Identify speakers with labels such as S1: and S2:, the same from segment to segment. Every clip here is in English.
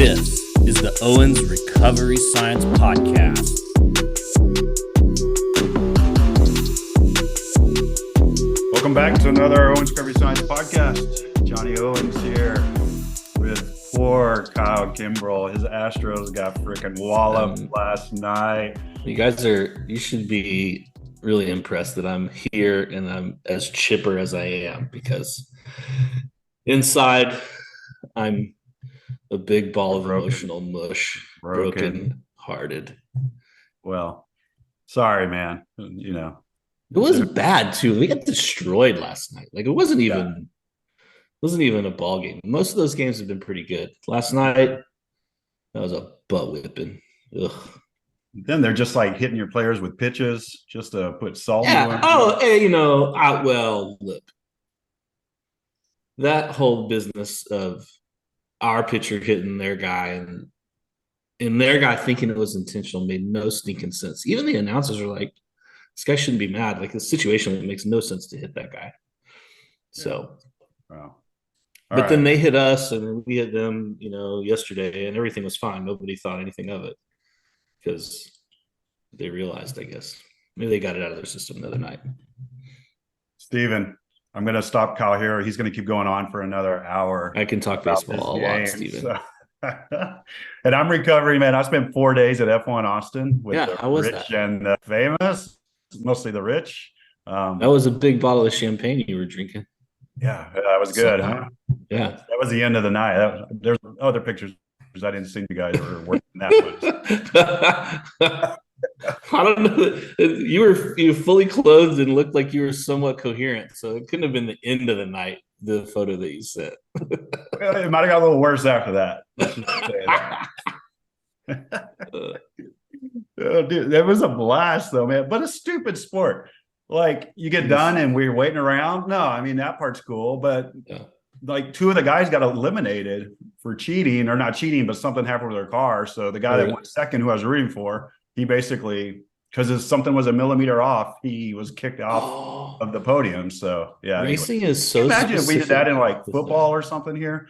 S1: This is the Owens Recovery Science Podcast.
S2: Welcome back to another Owens Recovery Science Podcast. Johnny Owens here with poor Kyle Kimbrell. His Astros got freaking walloped last night.
S1: You should be really impressed that I'm here and I'm as chipper as I am, because inside I'm a big ball of emotional mush, broken hearted.
S2: Well, sorry, man. You know,
S1: it was bad too. We got destroyed last night. Like, it wasn't even a ball game. Most of those games have been pretty good. Last night, that was a butt whipping. Ugh.
S2: Then they're just like hitting your players with pitches just to put salt in them.
S1: Oh, hey, look, that whole business of our pitcher hitting their guy and their guy thinking it was intentional made no stinking sense. Even the announcers are like, this guy shouldn't be mad. Like, the situation, it makes no sense to hit that guy. So,
S2: wow.
S1: But then they hit us and we hit them, yesterday, and everything was fine. Nobody thought anything of it because they realized, I guess. Maybe they got it out of their system the other night.
S2: Steven, I'm going to stop Kyle here. He's going to keep going on for another hour.
S1: I can talk baseball a lot, Steven.
S2: So. And I'm recovering, man. I spent 4 days at F1 Austin with the rich and the famous, mostly the rich.
S1: That was a big bottle of champagne you were drinking.
S2: Yeah, that was good, huh?
S1: Yeah.
S2: That was the end of the night. There's other pictures I didn't see you guys were working that much.
S1: I don't know. You were fully clothed and looked like you were somewhat coherent, so it couldn't have been the end of the night, the photo that you sent.
S2: It might have got a little worse after that. Let's just say that. Oh, dude, that was a blast, though, man. But a stupid sport. Like, you get done and we're waiting around. No, I mean, that part's cool. But like, two of the guys got eliminated for cheating, or not cheating, but something happened with their car. So the guy that went second, who I was rooting for, he basically, because something was a millimeter off, he was kicked off of the podium. So yeah,
S1: racing is so.
S2: Imagine if we did that in like football or something here.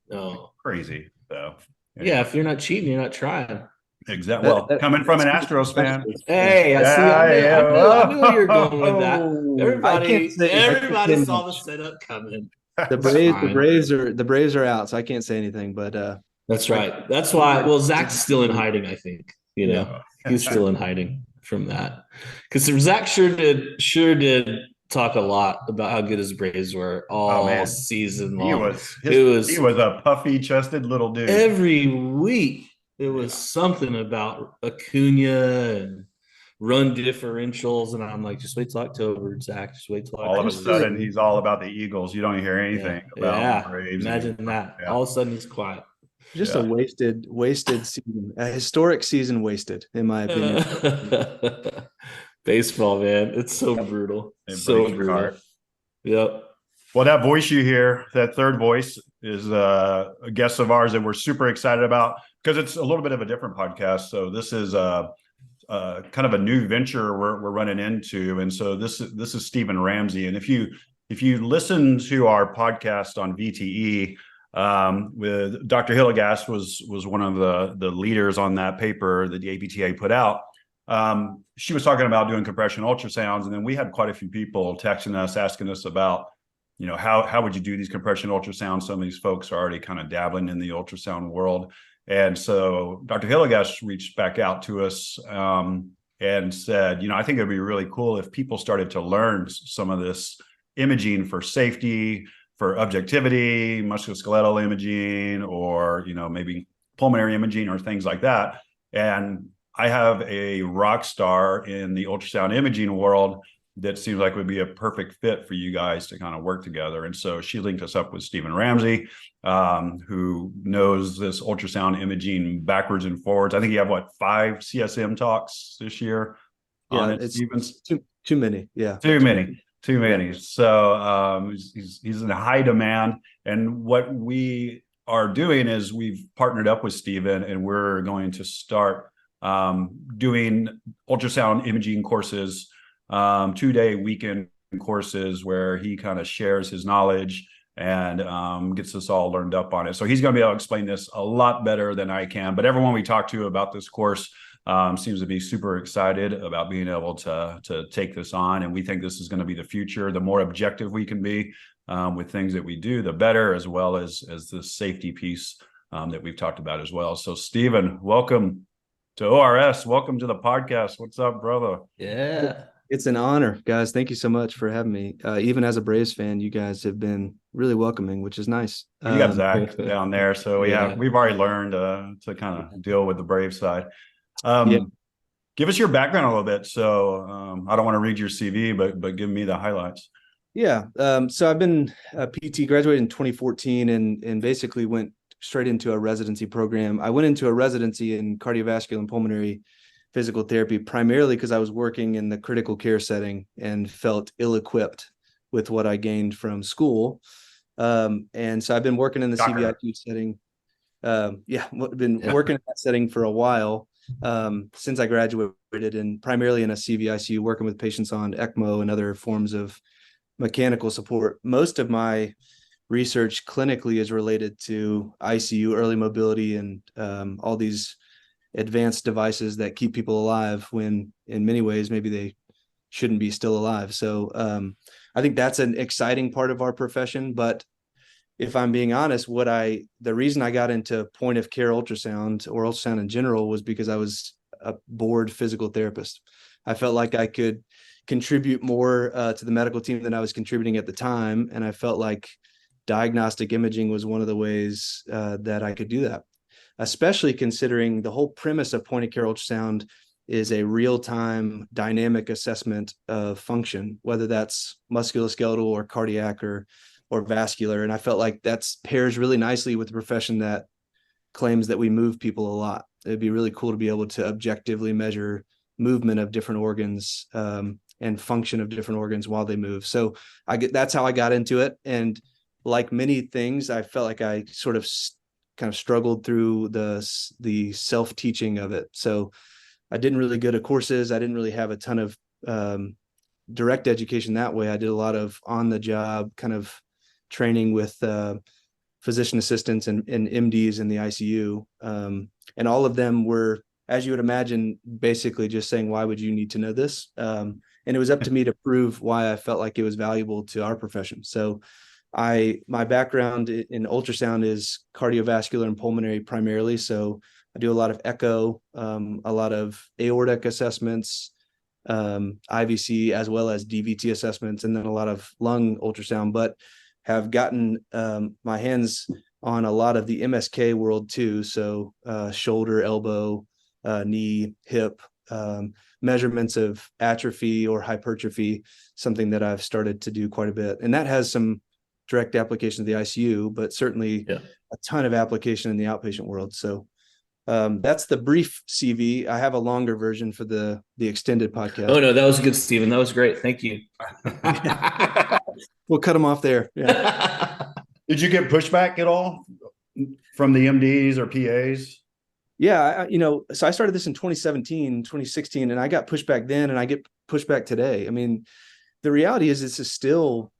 S1: No,
S2: crazy. So
S1: yeah, if you're not cheating, you're not trying.
S2: Exactly. Well, coming from an Astros fan.
S1: Hey, I knew where you're going with that. Everybody saw the setup coming.
S3: The Braves are out, so I can't say anything. But
S1: that's right. That's why. Well, Zach's still in hiding, I think. He's still in hiding from that, because Zach sure did talk a lot about how good his Braves were all season long. He was
S2: a puffy chested little dude.
S1: Every week there was something about Acuna and run differentials, and I'm like, just wait till October, Zach. Just wait till October.
S2: All of a sudden, he's all about the Eagles. You don't hear anything about the Braves.
S1: Imagine that. Yeah. All of a sudden, he's quiet.
S3: Just a wasted season, a historic season wasted, in my opinion.
S1: Baseball, man, it's so brutal. So brutal. Yep.
S2: Well, that voice you hear, that third voice, is a guest of ours that we're super excited about, because it's a little bit of a different podcast. So this is kind of a new venture we're running into, and so this is Stephen Ramsey. And if you listen to our podcast on VTE. With Dr. Hilligas was one of the leaders on that paper that the ABTA put out. She was talking about doing compression ultrasounds, and then we had quite a few people texting us, asking us about, how would you do these compression ultrasounds? Some of these folks are already kind of dabbling in the ultrasound world. And so Dr. Hilligas reached back out to us and said, I think it'd be really cool if people started to learn some of this imaging for safety, for objectivity, musculoskeletal imaging, or, maybe pulmonary imaging or things like that. And I have a rock star in the ultrasound imaging world that seems like would be a perfect fit for you guys to kind of work together. And so she linked us up with Stephen Ramsey, who knows this ultrasound imaging backwards and forwards. I think you have 5 CSM talks this year?
S3: Yeah, it's too many. Yeah.
S2: Too many. So he's in high demand. And what we are doing is we've partnered up with Stephen, and we're going to start doing ultrasound imaging courses, 2-day weekend courses where he kind of shares his knowledge and gets us all learned up on it. So he's going to be able to explain this a lot better than I can. But everyone we talk to about this course seems to be super excited about being able to take this on. And we think this is going to be the future. The more objective we can be with things that we do, the better, as well as the safety piece that we've talked about as well. So Stephen, welcome to ORS. Welcome to the podcast. What's up, brother?
S1: Yeah.
S3: It's an honor, guys. Thank you so much for having me. Even as a Braves fan, you guys have been really welcoming, which is nice.
S2: You got Zach down there, so we've already learned to kind of deal with the Brave side. Give us your background a little bit. So I don't want to read your CV, but give me the highlights.
S3: Yeah. So I've been a PT, graduated in 2014, and basically went straight into a residency program. I went into a residency in cardiovascular and pulmonary physical therapy, primarily because I was working in the critical care setting and felt ill-equipped with what I gained from school. And so I've been working in the CVIQ setting. Been working in that setting for a while since I graduated, and primarily in a CVICU, working with patients on ECMO and other forms of mechanical support. Most of my research clinically is related to ICU, early mobility, and all these advanced devices that keep people alive when in many ways maybe they shouldn't be still alive. So I think that's an exciting part of our profession. But if I'm being honest, the reason I got into point of care ultrasound or ultrasound in general was because I was a bored physical therapist. I felt like I could contribute more to the medical team than I was contributing at the time. And I felt like diagnostic imaging was one of the ways that I could do that, especially considering the whole premise of point of care ultrasound is a real-time dynamic assessment of function, whether that's musculoskeletal or cardiac or vascular. And I felt like that's pairs really nicely with the profession that claims that we move people a lot. It'd be really cool to be able to objectively measure movement of different organs and function of different organs while they move. So that's how I got into it. And like many things, I felt like I sort of kind of struggled through the self-teaching of it. So I didn't really go to courses. I didn't really have a ton of direct education that way. I did a lot of on-the-job kind of training with physician assistants and MDs in the ICU. And all of them were, as you would imagine, basically just saying, why would you need to know this? And it was up to me to prove why I felt like it was valuable to our profession. So my background in ultrasound is cardiovascular and pulmonary primarily. So I do a lot of echo, a lot of aortic assessments, IVC, as well as DVT assessments, and then a lot of lung ultrasound, but have gotten my hands on a lot of the MSK world too. So shoulder, elbow, knee, hip, measurements of atrophy or hypertrophy, something that I've started to do quite a bit. And that has some direct application to the ICU, but certainly a ton of application in the outpatient world. So that's the brief CV. I have a longer version for the extended podcast.
S1: Oh no, that was good, Stephen. That was great. Thank you.
S3: We'll cut them off there. Yeah.
S2: Did you get pushback at all from the MDs or PAs?
S3: Yeah, so I started this in 2017, 2016, and I got pushback then, and I get pushback today. I mean, the reality is this is still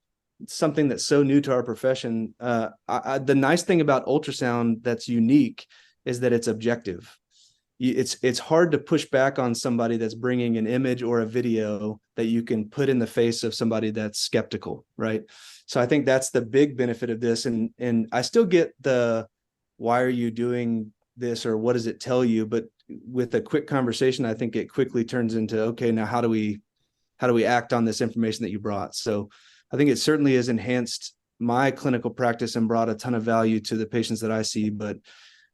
S3: something that's so new to our profession. The nice thing about ultrasound that's unique is that it's objective. It's hard to push back on somebody that's bringing an image or a video that you can put in the face of somebody that's skeptical, right? So I think that's the big benefit of this. And I still get the, why are you doing this, or what does it tell you? But with a quick conversation, I think it quickly turns into, okay, now how do we act on this information that you brought? So I think it certainly has enhanced my clinical practice and brought a ton of value to the patients that I see. But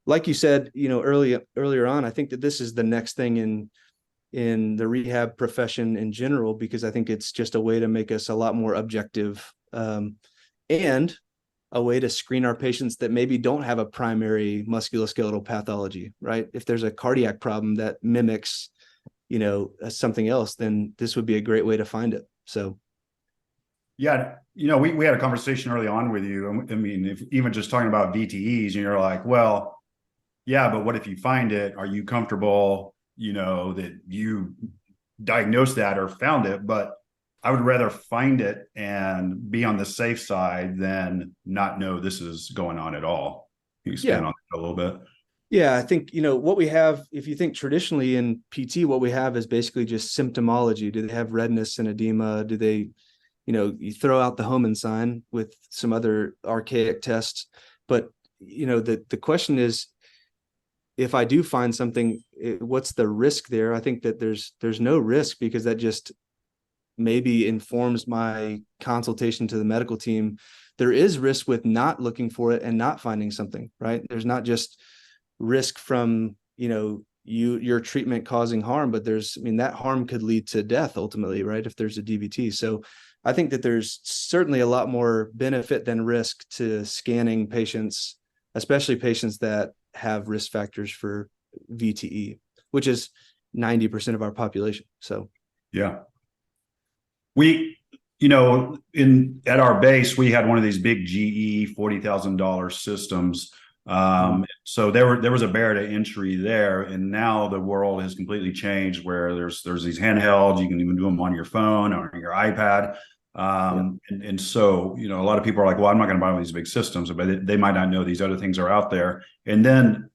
S3: like you said, earlier on, I think that this is the next thing in the rehab profession in general, because I think it's just a way to make us a lot more objective, and a way to screen our patients that maybe don't have a primary musculoskeletal pathology, right? If there's a cardiac problem that mimics, something else, then this would be a great way to find it. So.
S2: Yeah, we had a conversation early on with you. I mean, if even just talking about VTEs, and you're like, well, yeah, but what if you find it? Are you comfortable, that you diagnosed that or found it? But I would rather find it and be on the safe side than not know this is going on at all. Can you expand
S3: Yeah.
S2: on that a little bit?
S3: Yeah, I think, what we have, if you think traditionally in PT, what we have is basically just symptomology. Do they have redness and edema? Do they, you throw out the Homan sign with some other archaic tests. But, the question is, if I do find something, what's the risk there? I think that there's no risk, because that just maybe informs my consultation to the medical team. There is risk with not looking for it and not finding something, right? There's not just risk from, your treatment causing harm, but that harm could lead to death ultimately, right? If there's a DVT. So I think that there's certainly a lot more benefit than risk to scanning patients, especially patients that have risk factors for VTE, which is 90% of our population. So,
S2: Yeah. We, at our base, we had one of these big GE $40,000 systems. So there was a barrier to entry there, and now the world has completely changed, where there's these handhelds. You can even do them on your phone or your iPad. And so, a lot of people are like, well, I'm not going to buy one of these big systems, but they might not know these other things are out there. And then,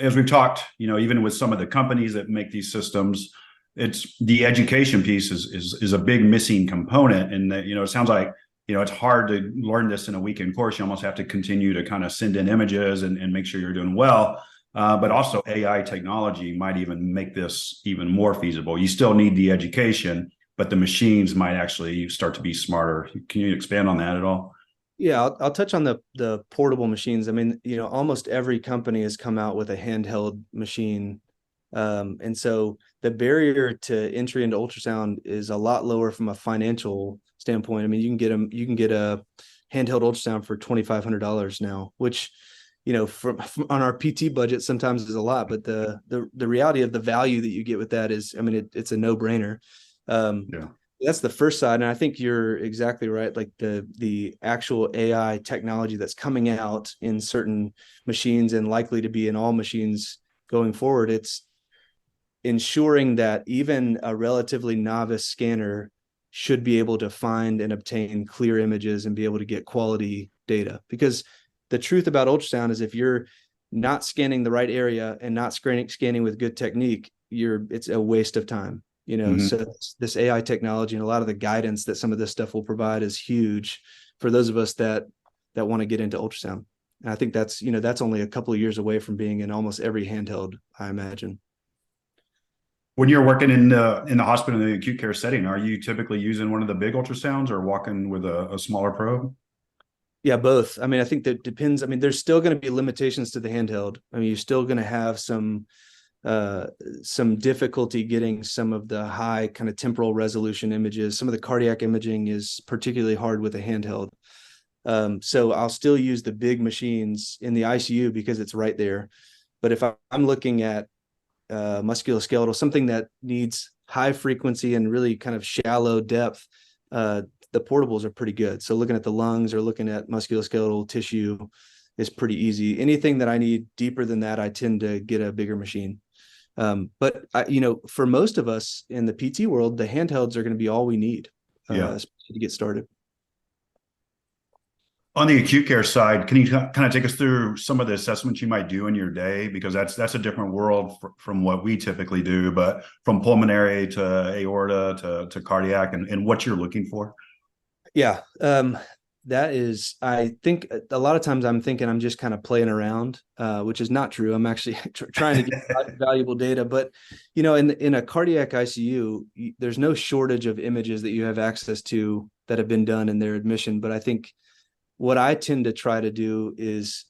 S2: as we've talked, even with some of the companies that make these systems, it's the education piece is a big missing component. And that, it sounds like, it's hard to learn this in a weekend course. You almost have to continue to kind of send in images and make sure you're doing well. But also AI technology might even make this even more feasible. You still need the education, but the machines might actually start to be smarter. Can you expand on that at all?
S3: Yeah, I'll touch on the portable machines. I mean, almost every company has come out with a handheld machine. And so the barrier to entry into ultrasound is a lot lower from a financial standpoint. I mean, you can get a handheld ultrasound for $2,500 now, which, from on our PT budget sometimes is a lot, but the reality of the value that you get with that is, I mean, it's a no-brainer.
S2: Yeah.
S3: That's the first side. And I think you're exactly right. Like the actual AI technology that's coming out in certain machines and likely to be in all machines going forward, it's ensuring that even a relatively novice scanner should be able to find and obtain clear images and be able to get quality data. Because the truth about ultrasound is, if you're not scanning the right area and not scanning with good technique, it's a waste of time. So this AI technology and a lot of the guidance that some of this stuff will provide is huge for those of us that want to get into ultrasound. And I think that's only a couple of years away from being in almost every handheld, I imagine.
S2: When you're working in the hospital in the acute care setting, are you typically using one of the big ultrasounds or walking with a smaller probe?
S3: Yeah, both. I mean, I think that depends. I mean, there's still going to be limitations to the handheld. I mean, you're still going to have some difficulty getting some of the high kind of temporal resolution images. Some of the cardiac imaging is particularly hard with a handheld. So I'll still use the big machines in the ICU because it's right there. But if I'm looking at musculoskeletal, something that needs high frequency and really kind of shallow depth, the portables are pretty good. So looking at the lungs or looking at musculoskeletal tissue is pretty easy. Anything that I need deeper than that, I tend to get a bigger machine. But for most of us in the PT world, the handhelds are going to be all we need to get started.
S2: On the acute care side, can you kind of take us through some of the assessments you might do in your day? Because that's a different world from what we typically do, but from pulmonary to aorta to cardiac and what you're looking for.
S3: Yeah. That is, I think a lot of times I'm thinking I'm just kind of playing around, which is not true. I'm actually trying to get valuable data, but in a cardiac ICU, there's no shortage of images that you have access to that have been done in their admission. But I think what I tend to try to do is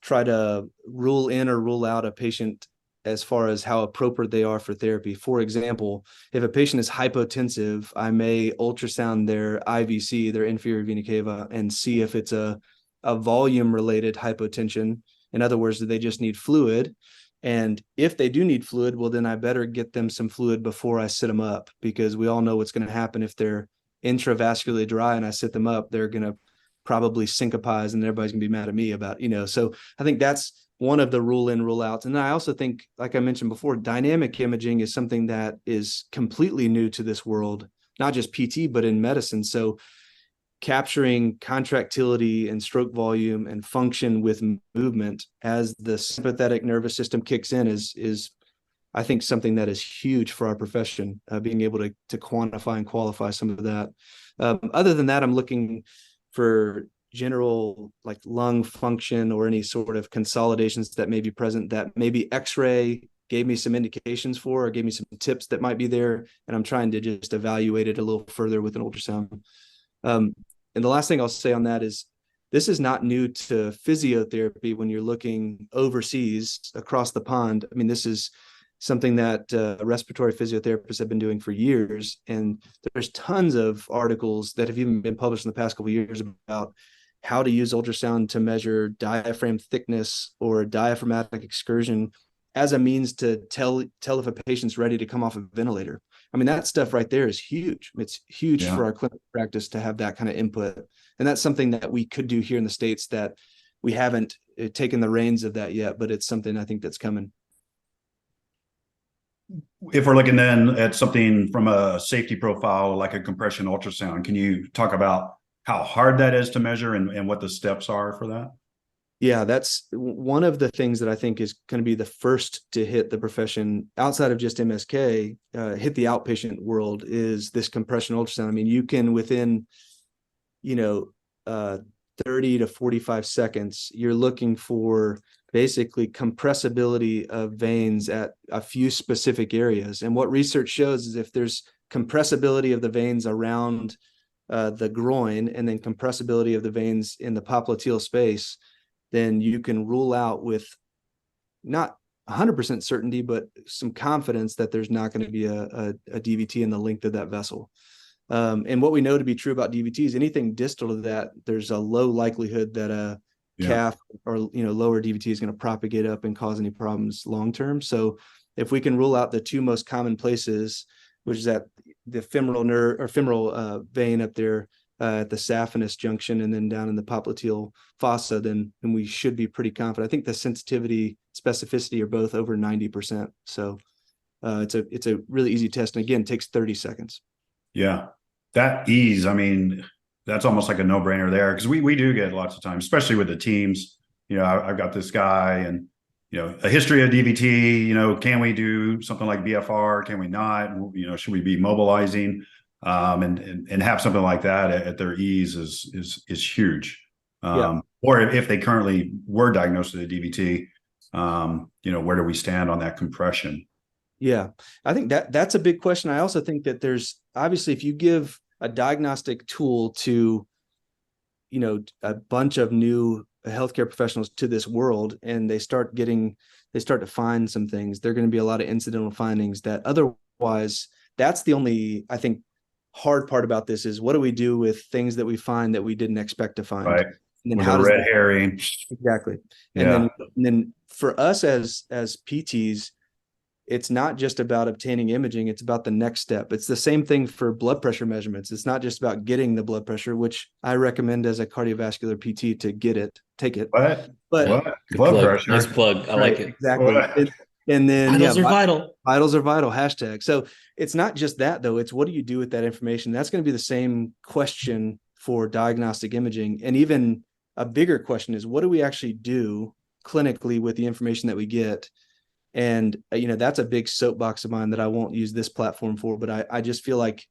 S3: try to rule in or rule out a patient as far as how appropriate they are for therapy. For example, if a patient is hypotensive, I may ultrasound their IVC, their inferior vena cava, and see if it's a volume related hypotension. In other words, do they just need fluid? And if they do need fluid, well, then I better get them some fluid before I sit them up, because we all know what's going to happen if they're intravascularly dry and I sit them up. They're going to probably syncopize and everybody's gonna be mad at me about, so I think that's one of the rule in, rule outs. And then I also think, like I mentioned before, dynamic imaging is something that is completely new to this world. not just PT, but in medicine. So capturing contractility and stroke volume and function with movement as the sympathetic nervous system kicks in is I think something that is huge for our profession, being able to quantify and qualify some of that. Other than that, I'm looking for general like lung function or any sort of consolidations that may be present that maybe X-ray gave me some indications for, or gave me some tips that might be there. And I'm trying to just evaluate it a little further with an ultrasound. And the last thing I'll say on that is this is not new to physiotherapy when you're looking overseas across the pond. I mean, this is something that respiratory physiotherapists have been doing for years. And there's tons of articles that have even been published in the past couple of years about how to use ultrasound to measure diaphragm thickness or diaphragmatic excursion as a means to tell if a patient's ready to come off a ventilator. I mean, that stuff right there is huge. It's huge for our clinical practice to have that kind of input. And that's something that we could do here in the States that we haven't taken the reins of that yet, but it's something I think that's coming.
S2: If we're looking then at something from a safety profile, like a compression ultrasound, can you talk about how hard that is to measure and what the steps are for that?
S3: Yeah, that's one of the things that I think is going to be the first to hit the profession outside of just MSK, hit the outpatient world, is this compression ultrasound. I mean, you can within, 30 to 45 seconds, you're looking for basically compressibility of veins at a few specific areas. And what research shows is if there's compressibility of the veins around the groin and then compressibility of the veins in the popliteal space, then you can rule out with not 100% certainty, but some confidence that there's not going to be a DVT in the length of that vessel. And what we know to be true about DVTs, anything distal to that, there's a low likelihood that a calf or lower DVT is going to propagate up and cause any problems long term. So if we can rule out the two most common places, which is at the femoral nerve or femoral vein up there at the saphenous junction and then down in the popliteal fossa, then we should be pretty confident. I think the sensitivity, specificity are both over 90%. So it's a really easy test. And again, it takes 30 seconds.
S2: Yeah. That ease, I mean, that's almost like a no-brainer there, because we do get lots of times, especially with the teams. I've got this guy and a history of DVT. Can we do something like BFR? Can we not? Should we be mobilizing? And have something like that at their ease is huge. Or if they currently were diagnosed with a DVT, where do we stand on that compression?
S3: Yeah, I think that's a big question. I also think that there's obviously, if you give a diagnostic tool to, a bunch of new healthcare professionals to this world, and they start to find some things, there are going to be a lot of incidental findings that otherwise, that's the only, I think, hard part about this is what do we do with things that we find that we didn't expect to find?
S2: Right.
S3: And then
S2: with
S3: how
S2: the
S3: does
S2: red herring.
S3: Exactly. And then for us as PTs, it's not just about obtaining imaging, it's about the next step. It's the same thing for blood pressure measurements. It's not just about getting the blood pressure, which I recommend as a cardiovascular PT to take it.
S2: What?
S1: Blood pressure. Nice plug. I like it.
S3: Exactly. And then
S1: vitals are vital.
S3: Vitals are vital. #. So it's not just that though. It's what do you do with that information? That's going to be the same question for diagnostic imaging. And even a bigger question is what do we actually do clinically with the information that we get? And, that's a big soapbox of mine that I won't use this platform for, but I just feel like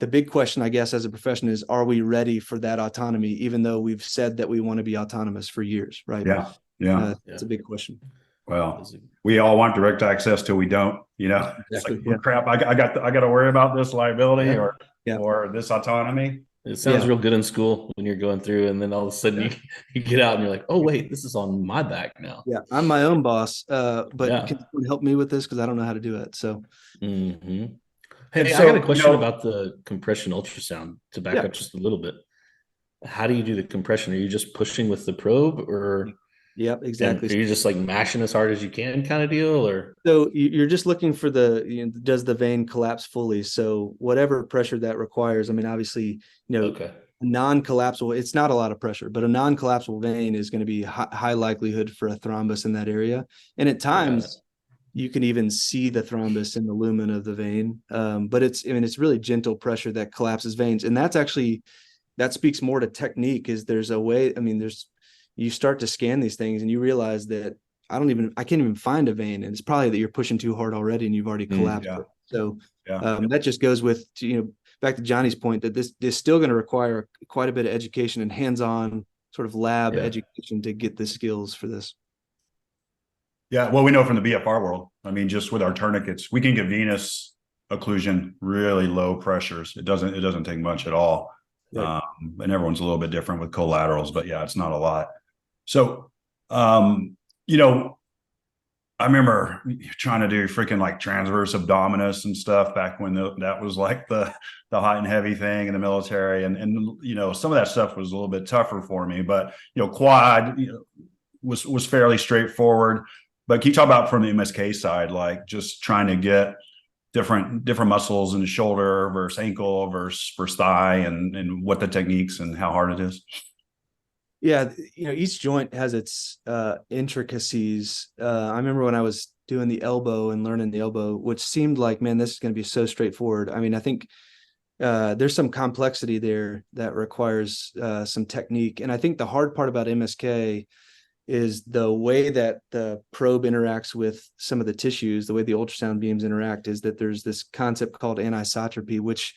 S3: the big question, I guess, as a profession is, are we ready for that autonomy, even though we've said that we want to be autonomous for years, right?
S2: Yeah.
S3: It's a big question.
S2: Well, we all want direct access till we don't,
S3: Exactly.
S2: It's like, crap, I got to worry about this liability or this autonomy.
S1: It sounds real good in school when you're going through, and then all of a sudden you get out and you're like, oh wait, this is on my back now.
S3: Yeah, I'm my own boss, but can you help me with this because I don't know how to do it. So,
S1: Hey, I got a question about the compression ultrasound to back up just a little bit. How do you do the compression? Are you just pushing with the probe, or?
S3: Yep, exactly.
S1: Are you just like mashing as hard as you can, kind of deal, or?
S3: So you're just looking for does the vein collapse fully? So whatever pressure that requires. I mean, obviously, non-collapsible. It's not a lot of pressure, but a non-collapsible vein is going to be high likelihood for a thrombus in that area. And at times, you can even see the thrombus in the lumen of the vein. But it's really gentle pressure that collapses veins. And that speaks more to technique. Is there's a way, you start to scan these things and you realize that I can't even find a vein. And it's probably that you're pushing too hard already and you've already collapsed it. So that just goes with, back to Johnny's point, that this is still going to require quite a bit of education and hands-on sort of lab education to get the skills for this.
S2: Yeah, well, we know from the BFR world, just with our tourniquets, we can get venous occlusion really low pressures. It doesn't take much at all. Right. And everyone's a little bit different with collaterals, but yeah, it's not a lot. So, I remember trying to do freaking like transverse abdominis and stuff back when that was like the hot and heavy thing in the military. And some of that stuff was a little bit tougher for me, but, quad was fairly straightforward. But can you talk about from the MSK side, like just trying to get different muscles in the shoulder versus ankle versus thigh and what the techniques and how hard it is?
S3: Yeah, each joint has its intricacies. I remember when I was doing the elbow and learning the elbow, which seemed like, man, this is going to be so straightforward. I think there's some complexity there that requires some technique. And I think the hard part about MSK is the way that the probe interacts with some of the tissues, the way the ultrasound beams interact, is that there's this concept called anisotropy, which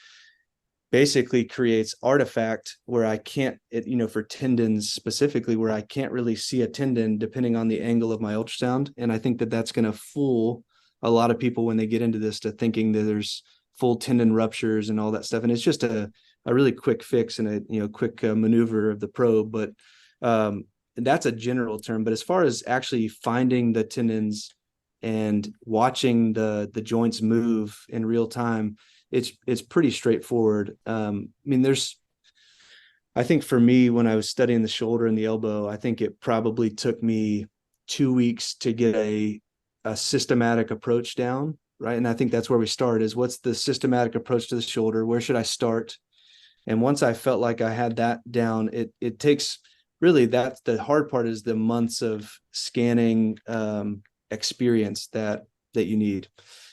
S3: basically creates artifact where I can't, for tendons specifically, where I can't really see a tendon depending on the angle of my ultrasound. And I think that that's going to fool a lot of people when they get into this to thinking that there's full tendon ruptures and all that stuff. And it's just a really quick fix and a quick maneuver of the probe. But that's a general term. But as far as actually finding the tendons and watching the joints move in real time, it's pretty straightforward. I think for me, when I was studying the shoulder and the elbow, I think it probably took me 2 weeks to get a systematic approach down, right? And I think that's where we start, is what's the systematic approach to the shoulder? Where should I start? And once I felt like I had that down, it takes really, that's the hard part, is the months of scanning experience that you need.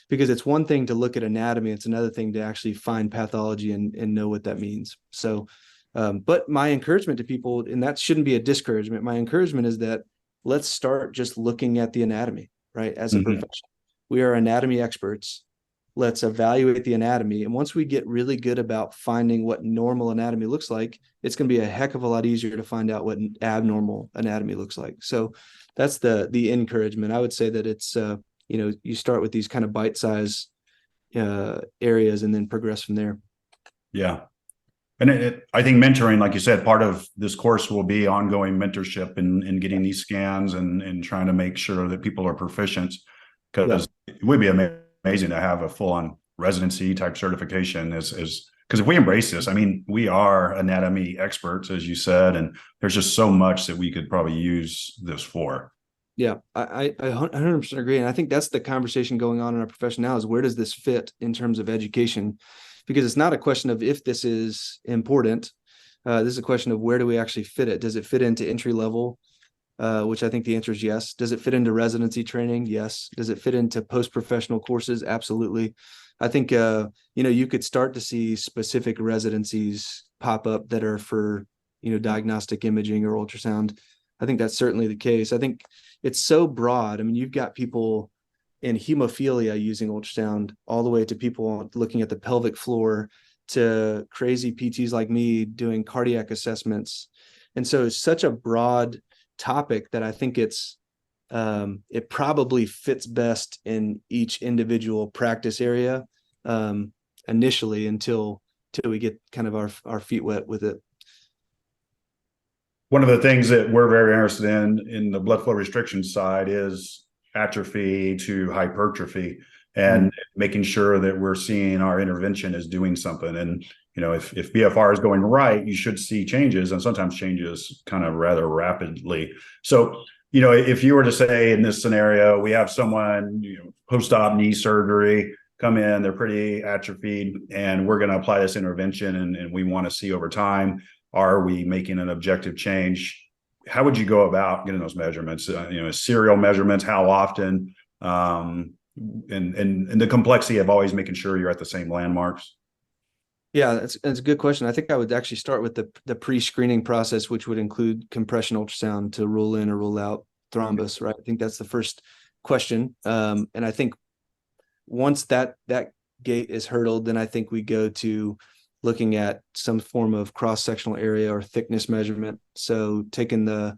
S3: Because it's one thing to look at anatomy, it's another thing to actually find pathology and know what that means. So, but my encouragement to people, and that shouldn't be a discouragement, my encouragement is that let's start just looking at the anatomy, right? As a profession, we are anatomy experts. Let's evaluate the anatomy. And once we get really good about finding what normal anatomy looks like, it's going to be a heck of a lot easier to find out what abnormal anatomy looks like. So that's the encouragement. I would say that it's, you start with these kind of bite-size areas and then progress from there.
S2: Yeah. And I think mentoring, like you said, part of this course will be ongoing mentorship and getting these scans and trying to make sure that people are proficient, because it would be amazing to have a full-on residency type certification because if we embrace this, we are anatomy experts, as you said, and there's just so much that we could probably use this for.
S3: Yeah, I 100% agree. And I think that's the conversation going on in our profession now, is where does this fit in terms of education? Because it's not a question of if this is important. This is a question of where do we actually fit it? Does it fit into entry level? Which I think the answer is yes. Does it fit into residency training? Yes. Does it fit into post-professional courses? Absolutely. I think, you could start to see specific residencies pop up that are for, diagnostic imaging or ultrasound. I think that's certainly the case. I think it's so broad. You've got people in hemophilia using ultrasound, all the way to people looking at the pelvic floor, to crazy PTs like me doing cardiac assessments. And so it's such a broad topic that I think it probably fits best in each individual practice area initially until we get kind of our feet wet with it.
S2: One of the things that we're very interested in the blood flow restriction side is atrophy to hypertrophy, and making sure that we're seeing our intervention is doing something. And, if BFR is going right, you should see changes, and sometimes changes kind of rather rapidly. So, if you were to say in this scenario, we have someone, post-op knee surgery, come in, they're pretty atrophied, and we're going to apply this intervention and we want to see over time, are we making an objective change? How would you go about getting those measurements? Serial measurements, how often? and the complexity of always making sure you're at the same landmarks?
S3: Yeah, that's a good question. I think I would actually start with the pre-screening process, which would include compression ultrasound to rule in or rule out thrombus, right? I think that's the first question. And I think once that gate is hurdled, then I think we go to looking at some form of cross-sectional area or thickness measurement. So taking the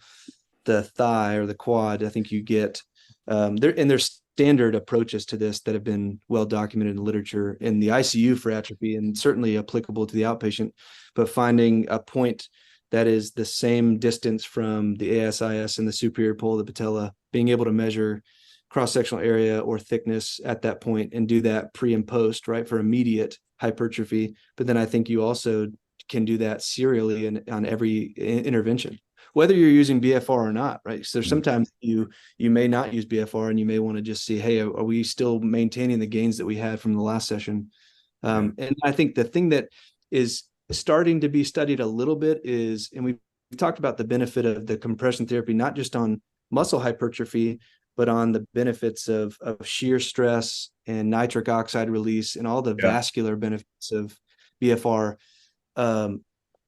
S3: thigh or the quad, I think you get there's standard approaches to this that have been well documented in the literature in the ICU for atrophy and certainly applicable to the outpatient, but finding a point that is the same distance from the ASIS and the superior pole of the patella, being able to measure cross-sectional area or thickness at that point and do that pre and post, right, for immediate hypertrophy. But then I think you also can do that serially on every intervention, whether you're using BFR or not, right? So sometimes you may not use BFR and you may want to just see, hey, are we still maintaining the gains that we had from the last session? And I think the thing that is starting to be studied a little bit is, and we've talked about the benefit of the compression therapy, not just on muscle hypertrophy, but on the benefits of shear stress and nitric oxide release and all the vascular benefits of BFR. And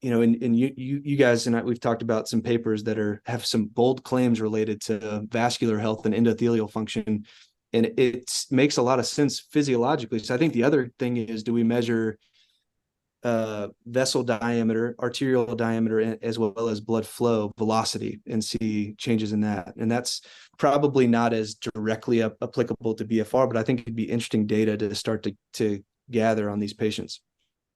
S3: you guys and we've talked about some papers that have some bold claims related to vascular health and endothelial function, and it makes a lot of sense physiologically. So I think the other thing is, do we measure vessel diameter, arterial diameter, as well as blood flow velocity and see changes in that? And that's probably not as directly applicable to BFR, but I think it'd be interesting data to start to gather on these patients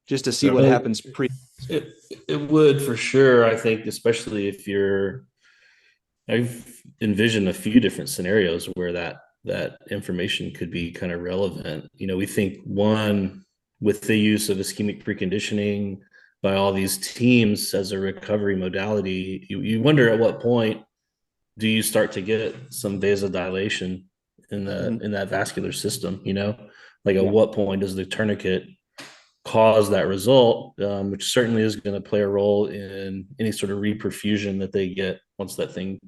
S3: just to see what happens pre.
S1: It would for sure. I think, especially if I've envisioned a few different scenarios where that information could be kind of relevant. We think one, with the use of ischemic preconditioning by all these teams as a recovery modality, you wonder at what point do you start to get some vasodilation in that vascular system, like at what point does the tourniquet cause that result, which certainly is going to play a role in any sort of reperfusion that they get once that thing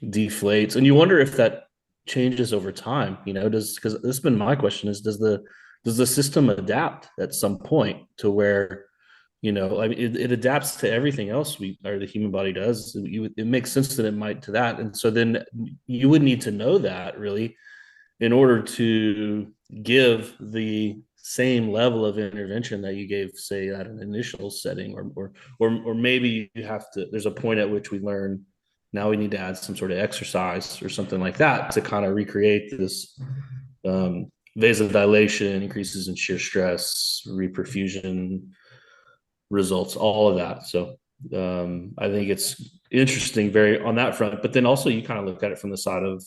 S1: deflates. And you wonder if that changes over time, because this has been my question is, does the system adapt at some point to where, I mean, it adapts to everything else the human body does. It makes sense that it might to that. And so then you would need to know that really in order to give the same level of intervention that you gave, say, at an initial setting, or maybe you have to, there's a point at which we learn now we need to add some sort of exercise or something like that to kind of recreate this vasodilation, increases in shear stress, reperfusion results, all of that. So I think it's interesting very on that front, but then also you kind of look at it from the side of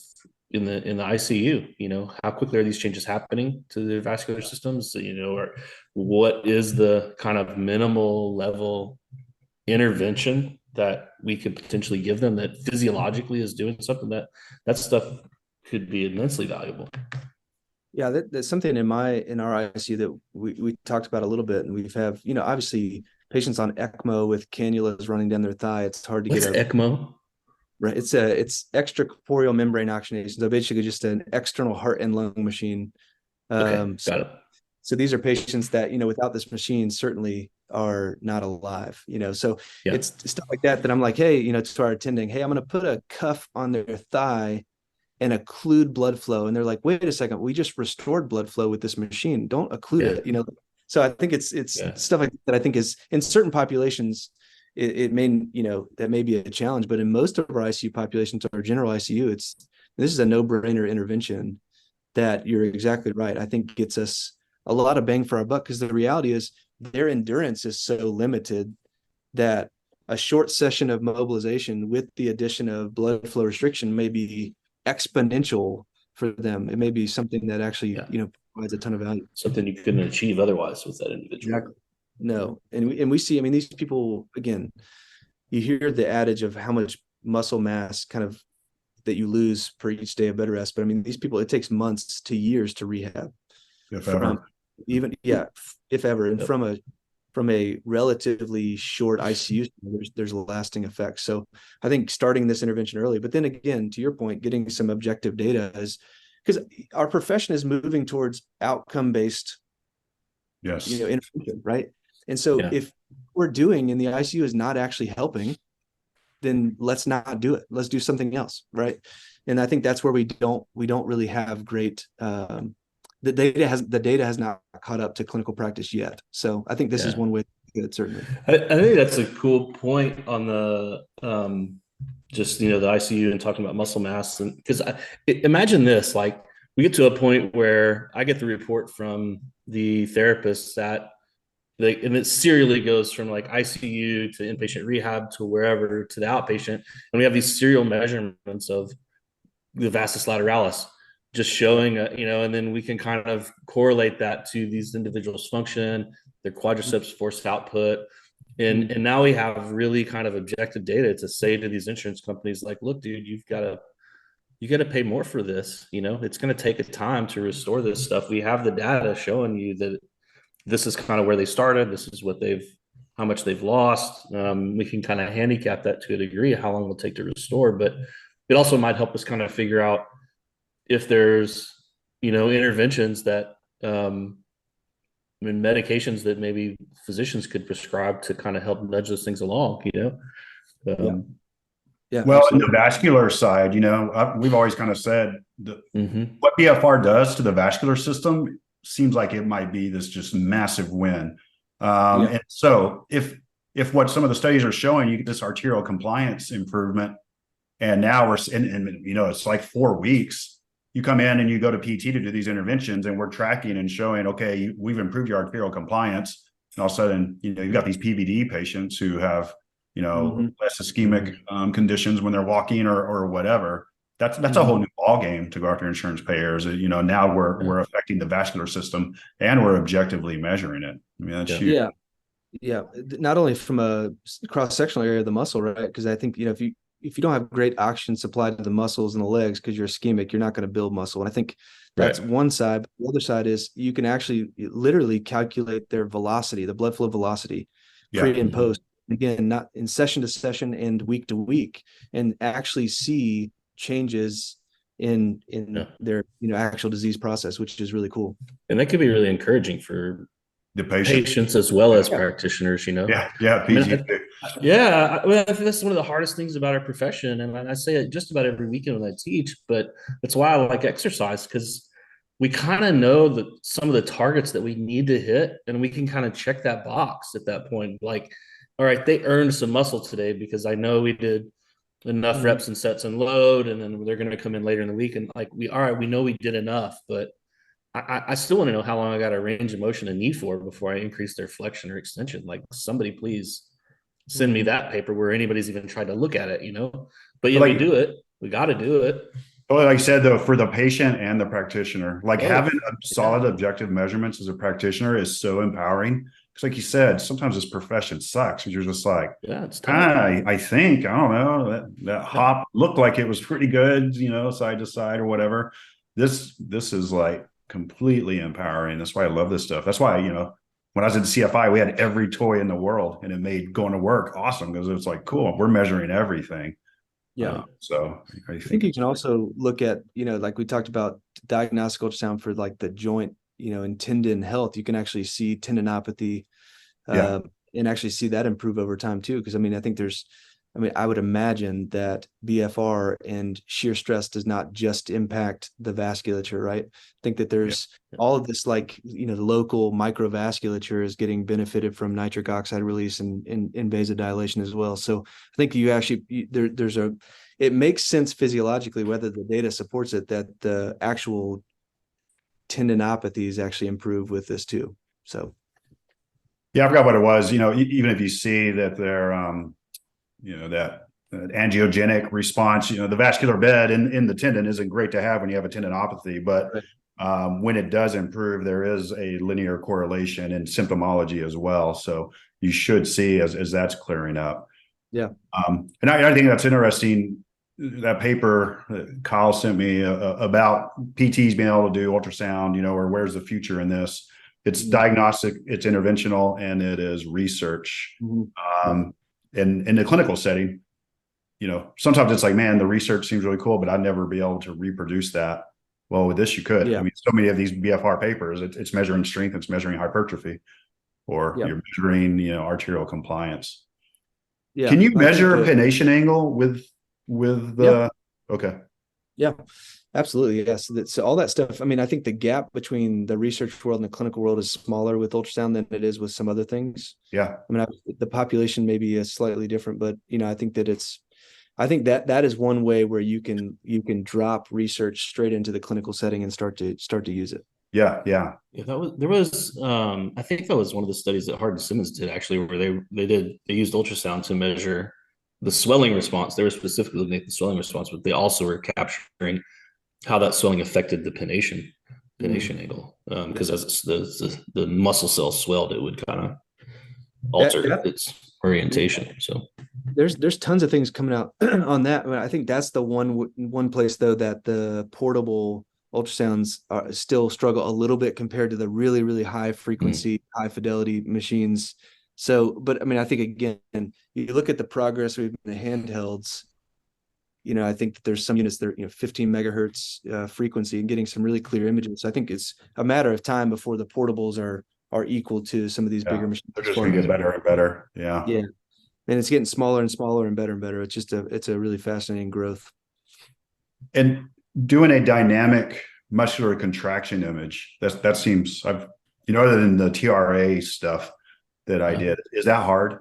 S1: in the ICU, how quickly are these changes happening to the vascular systems, or what is the kind of minimal level intervention that we could potentially give them that physiologically is doing something that stuff could be immensely valuable.
S3: Yeah, that's something in our ICU that we talked about a little bit, and we've obviously patients on ECMO with cannulas running down their thigh. It's hard to
S1: What's
S3: get
S1: ECMO?
S3: Right. It's extracorporeal membrane oxygenation. So basically just an external heart and lung machine.
S1: Okay, got it.
S3: So these are patients that, without this machine certainly are not alive, so it's stuff like that I'm like, hey, to our attending, hey, I'm going to put a cuff on their thigh and occlude blood flow. And they're like, wait a second, we just restored blood flow with this machine. Don't occlude it, So I think it's stuff like that I think is in certain populations, it may, that may be a challenge, but in most of our ICU populations, our general ICU, this is a no-brainer intervention that you're exactly right. I think gets us a lot of bang for our buck, because the reality is their endurance is so limited that a short session of mobilization with the addition of blood flow restriction may be exponential for them. It may be something that actually, provides a ton of value.
S1: Something you couldn't achieve otherwise with that individual.
S3: Exactly. No. And we see, I mean, these people, again, you hear the adage of how much muscle mass kind of that you lose per each day of bed rest. But I mean, these people, it takes months to years to rehab.
S2: If ever.
S3: If ever. And from a relatively short ICU, there's lasting effects. So I think starting this intervention early, but then again, to your point, getting some objective data is because our profession is moving towards outcome-based,
S2: Yes.
S3: intervention, right? And so if we're doing in the ICU is not actually helping, then let's not do it. Let's do something else, right? And I think that's where we don't really have great. The data has not caught up to clinical practice yet. So I think this is one way to do it, certainly.
S1: I think that's a cool point on the just the ICU and talking about muscle mass, and because imagine this, like we get to a point where I get the report from the therapist that and it serially goes from like ICU to inpatient rehab to wherever to the outpatient, and we have these serial measurements of the vastus lateralis, just showing and then we can kind of correlate that to these individuals' function, their quadriceps force output, and now we have really kind of objective data to say to these insurance companies, like, look, dude, you got to pay more for this. It's going to take a time to restore this stuff. We have the data showing you that this is kind of where they started. This is how much they've lost. We can kind of handicap that to a degree, how long it'll take to restore, but it also might help us kind of figure out if there's, interventions that, medications that maybe physicians could prescribe to kind of help nudge those things along,
S3: Yeah,
S2: well,
S3: absolutely.
S2: in the vascular side, we've always kind of said what BFR does to the vascular system seems like it might be this just massive win. And so if what some of the studies are showing, you get this arterial compliance improvement, and now we're it's like 4 weeks. You come in and you go to PT to do these interventions, and we're tracking and showing, okay, we've improved your arterial compliance. And all of a sudden, you've got these PVD patients who have, less ischemic conditions when they're walking or whatever. That's a whole new ball game to go after insurance payers. Now we're affecting the vascular system, and we're objectively measuring it. I mean, that's huge.
S3: Yeah. Not only from a cross-sectional area of the muscle, right? Because I think, if you don't have great oxygen supply to the muscles and the legs because you're ischemic, you're not going to build muscle. And I think that's one side. But the other side is you can actually literally calculate their velocity, the blood flow velocity, pre and post. Again, not in session to session and week to week, and actually see changes in their actual disease process, which is really cool.
S1: And that could be really encouraging for
S2: the
S1: patients as well as practitioners. I think that's one of the hardest things about our profession, and I say it just about every weekend when I teach, but that's why I like exercise, because we kind of know that some of the targets that we need to hit, and we can kind of check that box at that point, like, all right, they earned some muscle today because I know we did enough reps and sets and load, and then they're going to come in later in the week, and like we know we did enough, but I still want to know how long I got a range of motion and knee for before I increase their flexion or extension. Like, somebody please send me that paper where anybody's even tried to look at it, But we do it. We got to do it.
S2: Well, like I said, though, for the patient and the practitioner, like having solid objective measurements as a practitioner is so empowering. Because, like you said, sometimes this profession sucks. You're just like,
S1: it's
S2: I think, I don't know, that hop looked like it was pretty good, side to side or whatever. This is like completely empowering. That's why I love this stuff. That's why, when I was in CFI, we had every toy in the world, and it made going to work awesome because it's like, cool, we're measuring everything. So I think
S3: you can also look at, like we talked about diagnostic ultrasound for like the joint, and tendon health. You can actually see tendinopathy and actually see that improve over time too. Because I think I would imagine that BFR and shear stress does not just impact the vasculature, right? I think that there's all of this, like, the local microvasculature is getting benefited from nitric oxide release and vasodilation as well. So I think you actually, it makes sense physiologically, whether the data supports it, that the actual tendinopathies actually improve with this too. So.
S2: Yeah, I forgot what it was. Even if you see that they're, that angiogenic response, the vascular bed in the tendon isn't great to have when you have a tendinopathy, but when it does improve, there is a linear correlation in symptomology as well. So you should see as that's clearing up.
S3: Yeah.
S2: And I think that's interesting. That paper that Kyle sent me about PTs being able to do ultrasound, or where's the future in this? It's diagnostic, it's interventional, and it is research. In the clinical setting, sometimes it's like, man, the research seems really cool, but I'd never be able to reproduce that Well, with this, you could. I
S3: Yeah.
S2: mean, so many of these BFR papers, it's measuring strength, it's measuring hypertrophy, or
S3: Yeah.
S2: you're measuring, arterial compliance.
S3: Yeah.
S2: Can you
S3: I think,
S2: measure a pennation angle with
S3: yeah.
S2: the? Okay.
S3: Yeah. Absolutely. Yes. So all that stuff. I mean, I think the gap between the research world and the clinical world is smaller with ultrasound than it is with some other things.
S2: Yeah.
S3: I mean, the population maybe is slightly different, but I think that is one way where you can drop research straight into the clinical setting and start to use it.
S2: Yeah. Yeah.
S1: Yeah, there was I think that was one of the studies that Hardin Simmons did actually, where they used ultrasound to measure the swelling response. They were specifically looking at the swelling response, but they also were capturing how that swelling affected the pennation angle. Because as the muscle cells swelled, it would kind of alter
S3: That
S1: its orientation. So
S3: there's tons of things coming out on that. I mean, I think that's the one place though that the portable ultrasounds still struggle a little bit compared to the really, really high frequency, high fidelity machines. So, but I mean, I think again, you look at the progress we've made in the handhelds. I think that there's some units that are 15 megahertz frequency and getting some really clear images. So I think it's a matter of time before the portables are equal to some of these
S2: Yeah.
S3: bigger machines.
S2: They're just going to get better and better. Yeah.
S3: Yeah, and it's getting smaller and smaller and better and better. It's a really fascinating growth.
S2: And doing a dynamic muscular contraction image, that seems, other than the TRA stuff that I did, is that hard?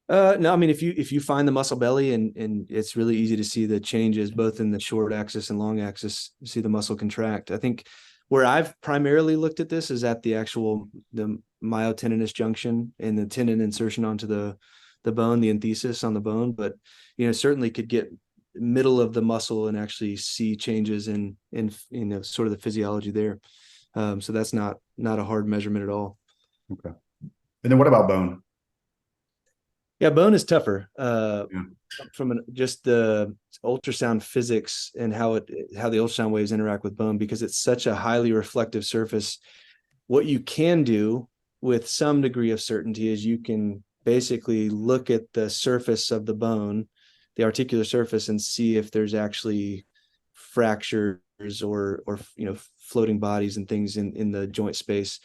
S3: No, I mean if you find the muscle belly and it's really easy to see the changes both in the short axis and long axis, you see the muscle contract. I think where I've primarily looked at this is at the myotendinous junction and the tendon insertion onto the bone, the enthesis on the bone, but certainly could get middle of the muscle and actually see changes in sort of the physiology there. So that's not a hard measurement at all.
S2: Okay. And then what about bone?
S3: Yeah, bone is tougher.
S2: Yeah.
S3: From just the ultrasound physics and how the ultrasound waves interact with bone, because it's such a highly reflective surface. What you can do with some degree of certainty is you can basically look at the surface of the bone, the articular surface, and see if there's actually fractures or floating bodies and things in the joint space.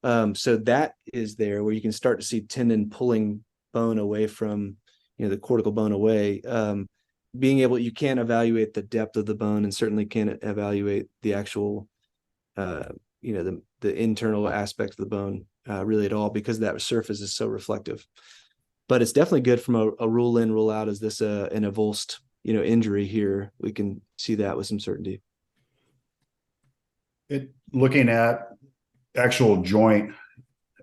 S3: So that is there where you can start to see tendon pulling bone away from the cortical bone away. You can evaluate the depth of the bone and certainly can evaluate the actual the internal aspect of the bone really at all, because that surface is so reflective. But it's definitely good from a rule in, rule out. Is this an avulsed injury here? We can see that with some certainty.
S2: Looking at actual joint,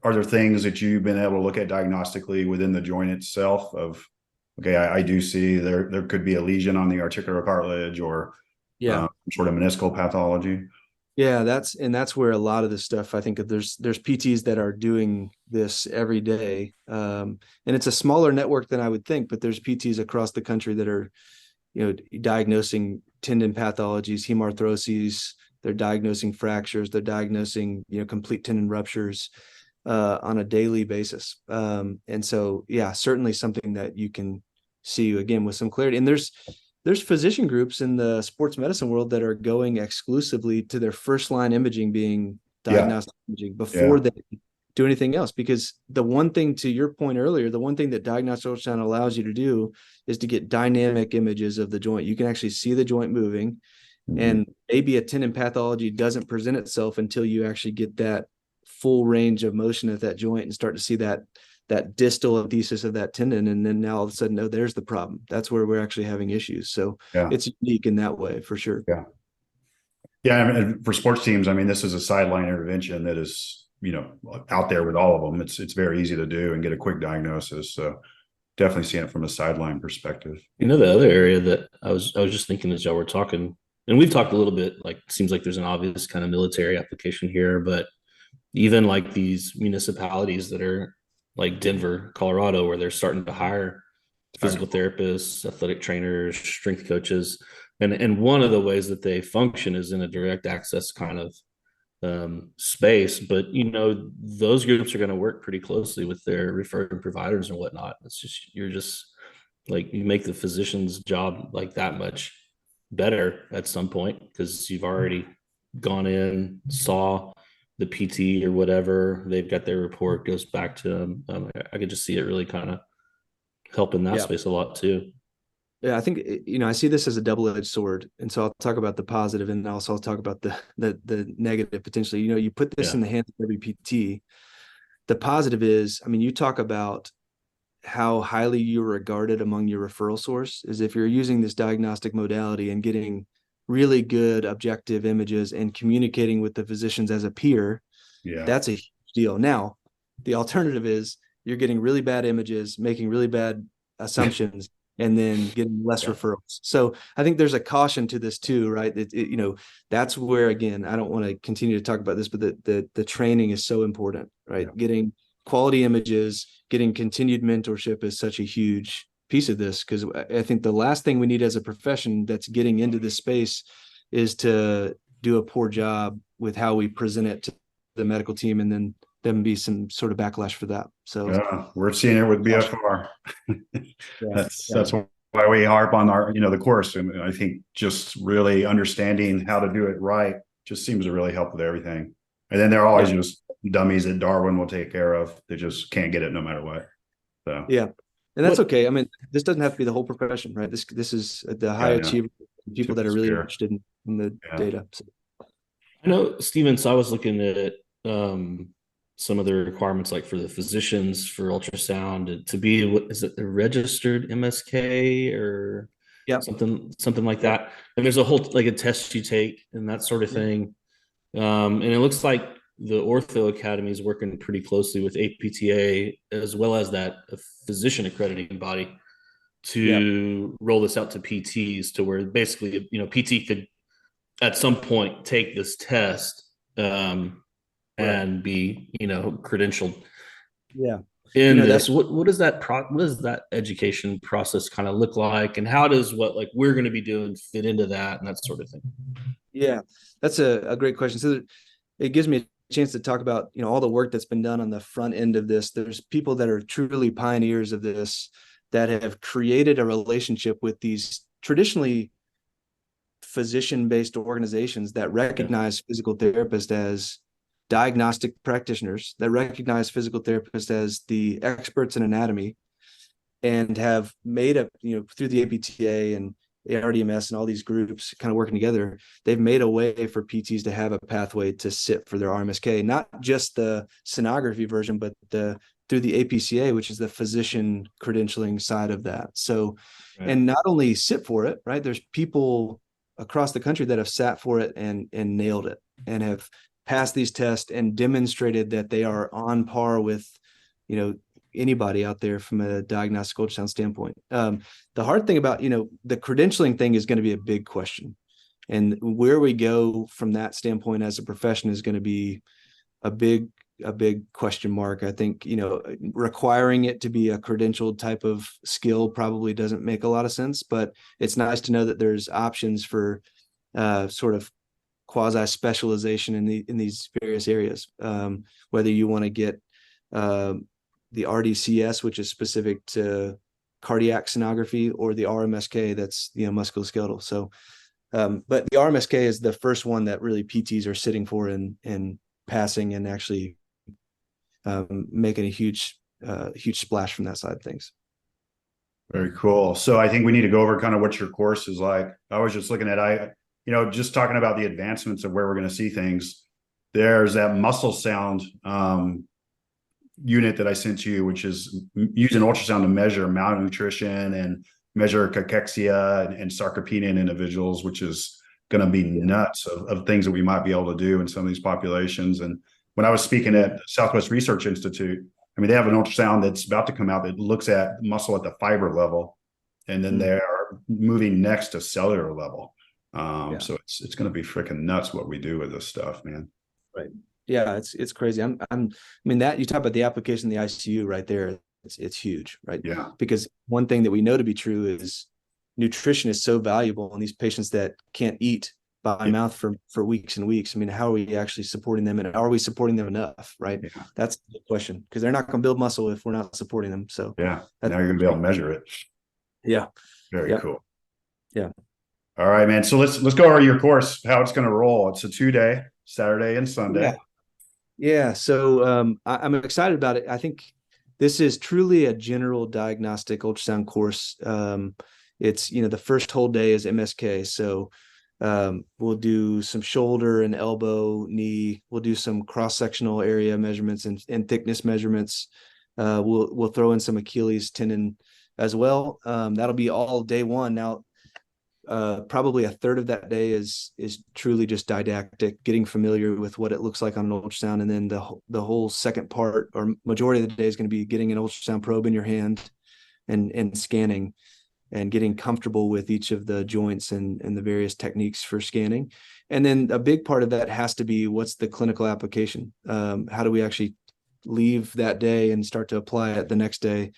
S2: are there things that you've been able to look at diagnostically within the joint itself of, okay, I do see there could be a lesion on the articular cartilage or sort of meniscal pathology?
S3: Yeah, that's where a lot of this stuff, I think there's PTs that are doing this every day. And it's a smaller network than I would think, but there's PTs across the country that are, diagnosing tendon pathologies, hemarthroses, they're diagnosing fractures, they're diagnosing, complete tendon ruptures on a daily basis. And so, yeah, certainly something that you can see again with some clarity. And there's physician groups in the sports medicine world that are going exclusively to their first line imaging being diagnostic imaging before they do anything else. Because the one thing, to your point earlier, the one thing that diagnostic ultrasound allows you to do is to get dynamic images of the joint. You can actually see the joint moving, and maybe a tendon pathology doesn't present itself until you actually get that full range of motion at that joint and start to see that distal thesis of that tendon. And then now all of a sudden, oh, there's the problem. That's where we're actually having issues. So it's unique in that way for sure.
S2: Yeah. Yeah. I mean, for sports teams, I mean, this is a sideline intervention that is, out there with all of them. It's very easy to do and get a quick diagnosis. So definitely seeing it from a sideline perspective.
S1: The other area that I was just thinking as y'all were talking, and we've talked a little bit, like, it seems like there's an obvious kind of military application here, but even like these municipalities that are like Denver, Colorado, where they're starting to hire physical therapists, athletic trainers, strength coaches. And one of the ways that they function is in a direct access kind of space. But, those groups are going to work pretty closely with their referring providers and whatnot. It's just, you're just like, you make the physician's job like that much better at some point because you've already gone in, saw the PT or whatever. They've got their report, goes back to them. I could just see it really kind of help in that
S3: Yeah.
S1: space a lot too.
S3: Yeah, I think I see this as a double-edged sword, and so I'll talk about the positive, and also I'll talk about the negative potentially. You put this
S1: Yeah.
S3: in the hands of every PT. The positive is, I mean, you talk about how highly you're regarded among your referral source is if you're using this diagnostic modality and getting really good objective images and communicating with the physicians as a peer,
S2: Yeah.
S3: that's a huge deal. Now, the alternative is you're getting really bad images, making really bad assumptions, and then getting less
S1: Yeah.
S3: referrals. So I think there's a caution to this too, right? That's where, again, I don't want to continue to talk about this, but the training is so important, right?
S2: Yeah.
S3: Getting quality images, getting continued mentorship is such a huge piece of this, because I think the last thing we need as a profession that's getting into this space is to do a poor job with how we present it to the medical team and then them be some sort of backlash for that. So
S2: Yeah, we're seeing it with BFR.
S3: yeah,
S2: That's why we harp on our, the course. And I think just really understanding how to do it right just seems to really help with everything. And then there are always just dummies that Darwin will take care of. They just can't get it no matter what. So
S3: yeah. And that's okay. I mean, this doesn't have to be the whole profession, right? This is the high achiever people that are really interested in the data. So.
S1: I know, Steven, so I was looking at some of the requirements, like for the physicians for ultrasound to be, what is it, a registered MSK or
S3: Yeah.
S1: something like that. And there's a whole, like a test you take and that sort of thing. And it looks like the Ortho Academy is working pretty closely with APTA as well as that physician accrediting body to roll this out to PTs, to where basically, PT could at some point take this test and be, credentialed
S3: Yeah.
S1: in this. What does that education process kind of look like, and how does what like we're going to be doing fit into that and that sort of thing?
S3: Yeah, that's a great question. So it gives me a chance to talk about, all the work that's been done on the front end of this. There's people that are truly pioneers of this that have created a relationship with these traditionally physician-based organizations that recognize physical therapists as diagnostic practitioners, that recognize physical therapists as the experts in anatomy, and have made through the APTA and RDMS and all these groups kind of working together, they've made a way for PTs to have a pathway to sit for their RMSK, not just the sonography version, but through the APCA, which is the physician credentialing side of that. So, and not only sit for it, right? There's people across the country that have sat for it and nailed it and have passed these tests and demonstrated that they are on par with, anybody out there from a diagnostic ultrasound standpoint. The hard thing about, the credentialing thing is going to be a big question. And where we go from that standpoint as a profession is going to be a big question mark. I think, requiring it to be a credentialed type of skill probably doesn't make a lot of sense, but it's nice to know that there's options for sort of quasi specialization in these various areas. Whether you want to get the RDCS, which is specific to cardiac sonography, or the RMSK, that's musculoskeletal. So, but the RMSK is the first one that really PTs are sitting for and passing and actually making a huge splash from that side of things.
S2: Very cool. So I think we need to go over kind of what your course is like. I was just looking at, just talking about the advancements of where we're going to see things. There's that muscle sound unit that I sent you, which is using ultrasound to measure malnutrition and measure cachexia and sarcopenia in individuals, which is going to be nuts of things that we might be able to do in some of these populations. And when I was speaking at Southwest Research Institute, I mean, they have an ultrasound that's about to come out that looks at muscle at the fiber level, and then they are moving next to cellular level. So it's going to be freaking nuts what we do with this stuff, man.
S3: Right. Yeah, it's crazy. I mean, that you talk about the application in the ICU right there, it's huge, right?
S2: Yeah.
S3: Because one thing that we know to be true is nutrition is so valuable in these patients that can't eat by mouth for weeks and weeks. I mean, how are we actually supporting them, and are we supporting them enough, right? Yeah. That's the question, because they're not going to build muscle if we're not supporting them. So
S2: now you're going to be able to measure it.
S3: Yeah.
S2: Very cool.
S3: Yeah.
S2: All right, man. So let's go over your course, how it's going to roll. It's a 2-day, Saturday and Sunday.
S3: Yeah. So I'm excited about it. I think this is truly a general diagnostic ultrasound course. It's, the first whole day is MSK. So we'll do some shoulder and elbow, knee. We'll do some cross-sectional area measurements and thickness measurements. We'll throw in some Achilles tendon as well. That'll be all day one. Now, probably a third of that day is truly just didactic, getting familiar with what it looks like on an ultrasound, and then the whole second part or majority of the day is going to be getting an ultrasound probe in your hand and scanning and getting comfortable with each of the joints and the various techniques for scanning. And then a big part of that has to be, what's the clinical application? How do we actually leave that day and start to apply it the next day?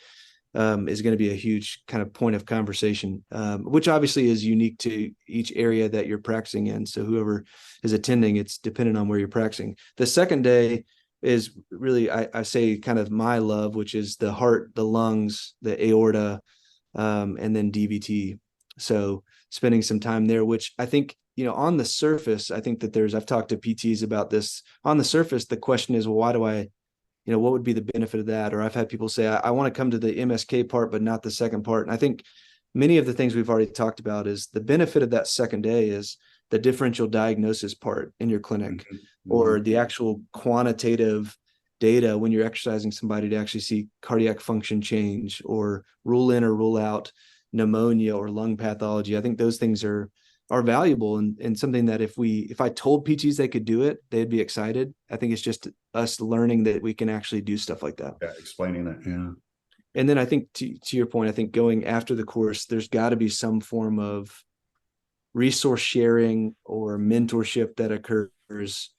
S3: Is going to be a huge kind of point of conversation, which obviously is unique to each area that you're practicing in. So whoever is attending, it's dependent on where you're practicing. The second day is really, I say, kind of my love, which is the heart, the lungs, the aorta, and then DVT. So spending some time there, which I think, on the surface, I think that I've talked to PTs about this. On the surface, the question is, well, why do I, what would be the benefit of that? Or I've had people say, I want to come to the MSK part, but not the second part. And I think many of the things we've already talked about is the benefit of that second day is the differential diagnosis part in your clinic, or the actual quantitative data when you're exercising somebody to actually see cardiac function change or rule in or rule out pneumonia or lung pathology. I think those things are valuable and something that if I told PTs they could do it, they'd be excited. I think it's just us learning that we can actually do stuff like that.
S2: Yeah, explaining that. Yeah.
S3: And then I think to your point, I think going after the course, there's got to be some form of resource sharing or mentorship that occurs,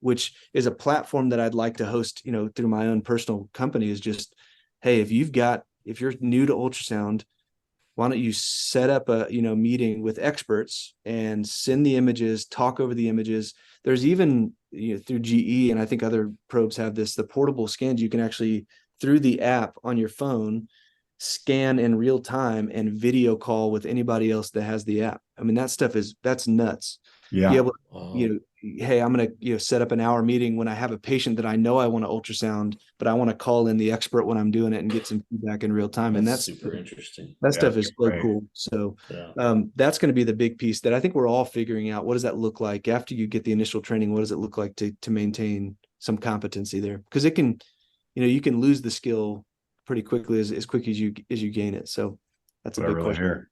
S3: which is a platform that I'd like to host, through my own personal company. Is just, hey, if you're new to ultrasound, why don't you set up a meeting with experts and send the images, talk over the images. There's even through GE, and I think other probes have this, the portable scans. You can actually, through the app on your phone, scan in real time and video call with anybody else that has the app. I mean, that's nuts.
S2: Yeah.
S3: Be able to, hey, I'm going to set up an hour meeting when I have a patient that I know I want to ultrasound, but I want to call in the expert when I'm doing it and get some feedback in real time. That's
S1: super interesting.
S3: That stuff is so cool. So that's going to be the big piece that I think we're all figuring out. What does that look like after you get the initial training? What does it look like to maintain some competency there? Because it can, you can lose the skill pretty quickly as quick as you gain it. So that's a big question. Here.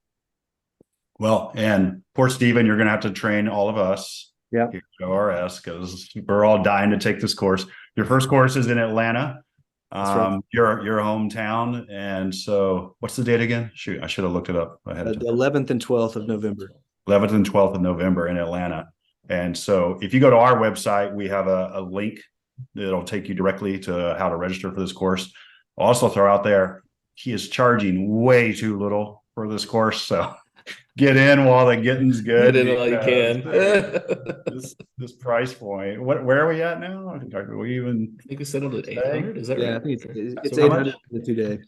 S2: Well, and poor Steven, you're going to have to train all of us.
S3: Yeah.
S2: Here at ORS, because we're all dying to take this course. Your first course is in Atlanta. Right. Your hometown. And so what's the date again? Shoot, I should have looked it up ahead of time.
S3: The 11th and 12th of November.
S2: 11th and 12th of November in Atlanta. And so if you go to our website, we have a link that'll take you directly to how to register for this course. I'll also throw out there, he is charging way too little for this course. So get in while the getting's good.
S1: Get in while you can.
S2: This price point. Where are we at now? Are we even?
S1: I think we settled at 800. Is that right?
S3: I think it's 800 for 2 days.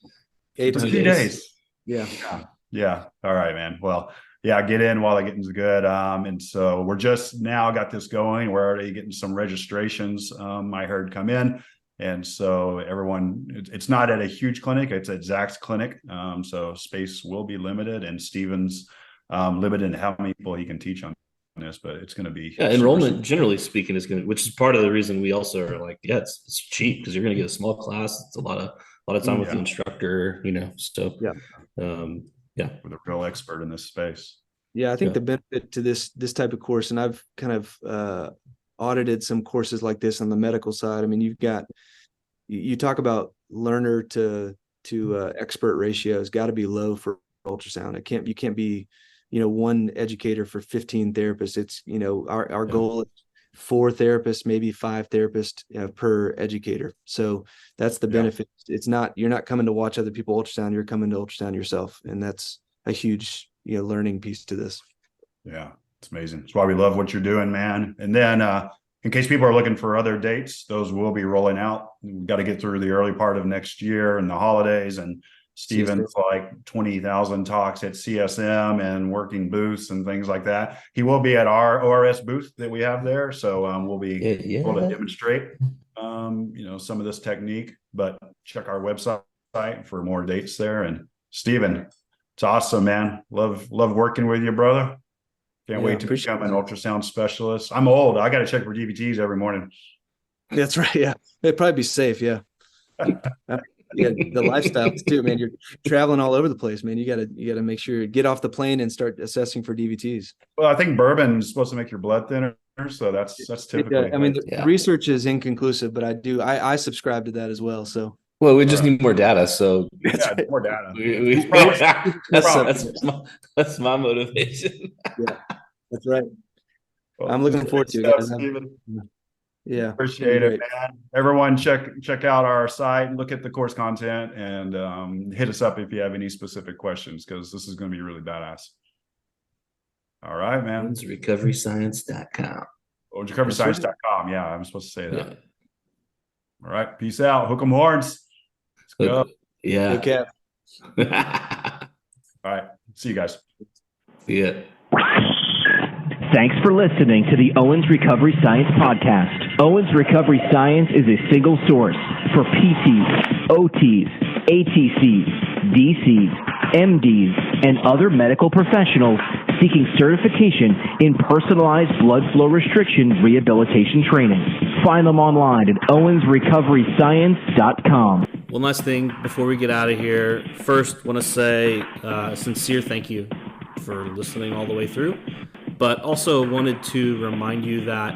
S2: 800 2 days.
S3: Yeah.
S2: All right, man. Well, yeah, get in while the getting's good. And so we're just now got this going. We're already getting some registrations. I heard come in. And so everyone, it's not at a huge clinic. It's at Zach's clinic. So space will be limited, and Steven's limited in how many people he can teach on this, but it's going to be
S1: enrollment generally speaking is going to, which is part of the reason we also are like, it's cheap, because you're going to get a small class. It's a lot of time with the instructor, so
S2: with a real expert in this space.
S3: I think the benefit to this type of course, and I've kind of audited some courses like this on the medical side. I mean, you talk about learner to expert ratio has got to be low for ultrasound. You can't be, one educator for 15 therapists. It's, our goal is 4 therapists, maybe 5 therapists per educator. So that's the benefit. It's not, you're not coming to watch other people ultrasound, you're coming to ultrasound yourself. And that's a huge, learning piece to this.
S2: Yeah. It's amazing. That's why we love what you're doing, man. And then in case people are looking for other dates, those will be rolling out. We've got to get through the early part of next year and the holidays. And Steven's like 20,000 talks at CSM and working booths and things like that. He will be at our ORS booth that we have there. So we'll be able to demonstrate, some of this technique, but check our website for more dates there. And Steven, it's awesome, man. Love working with you, brother. Can't wait to become an ultrasound specialist. I'm old. I got to check for DVTs every morning.
S3: That's right. Yeah. It'd probably be safe. Yeah. Yeah, the lifestyle too, man. You're traveling all over the place, man. You gotta make sure you get off the plane and start assessing for DVTs.
S2: Well, I think bourbon is supposed to make your blood thinner, so that's typically.
S3: I mean, the research is inconclusive, but I subscribe to that as well. So,
S1: well, we just need more data. So
S2: more data.
S1: That's my motivation.
S3: Yeah, that's right.
S2: Well,
S3: I'm looking forward to it. Yeah,
S2: appreciate it, man. Everyone, check out our site, look at the course content, and hit us up if you have any specific questions, because this is going to be really badass. All right, man.
S1: OwensRecoveryScience.com.
S2: OwensRecoveryScience.com. Yeah, I'm supposed to say that. Yeah. All right, peace out. Hook 'em horns. Let's go.
S1: Yeah.
S3: Okay.
S2: All right. See you guys.
S1: See ya.
S4: Thanks for listening to the Owens Recovery Science Podcast. Owens Recovery Science is a single source for PTs, OTs, ATCs, DCs, MDs, and other medical professionals seeking certification in personalized blood flow restriction rehabilitation training. Find them online at owensrecoveryscience.com.
S1: One last thing before we get out of here. First, want to say a sincere thank you for listening all the way through. But also wanted to remind you that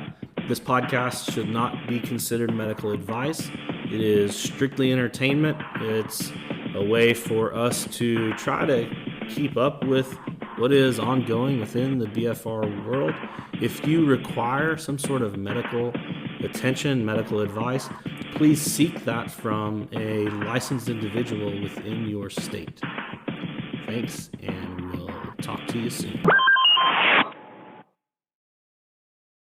S1: this podcast should not be considered medical advice. It is strictly entertainment. It's a way for us to try to keep up with what is ongoing within the BFR world. If you require some sort of medical attention, medical advice, please seek that from a licensed individual within your state. Thanks, and we'll talk to you soon.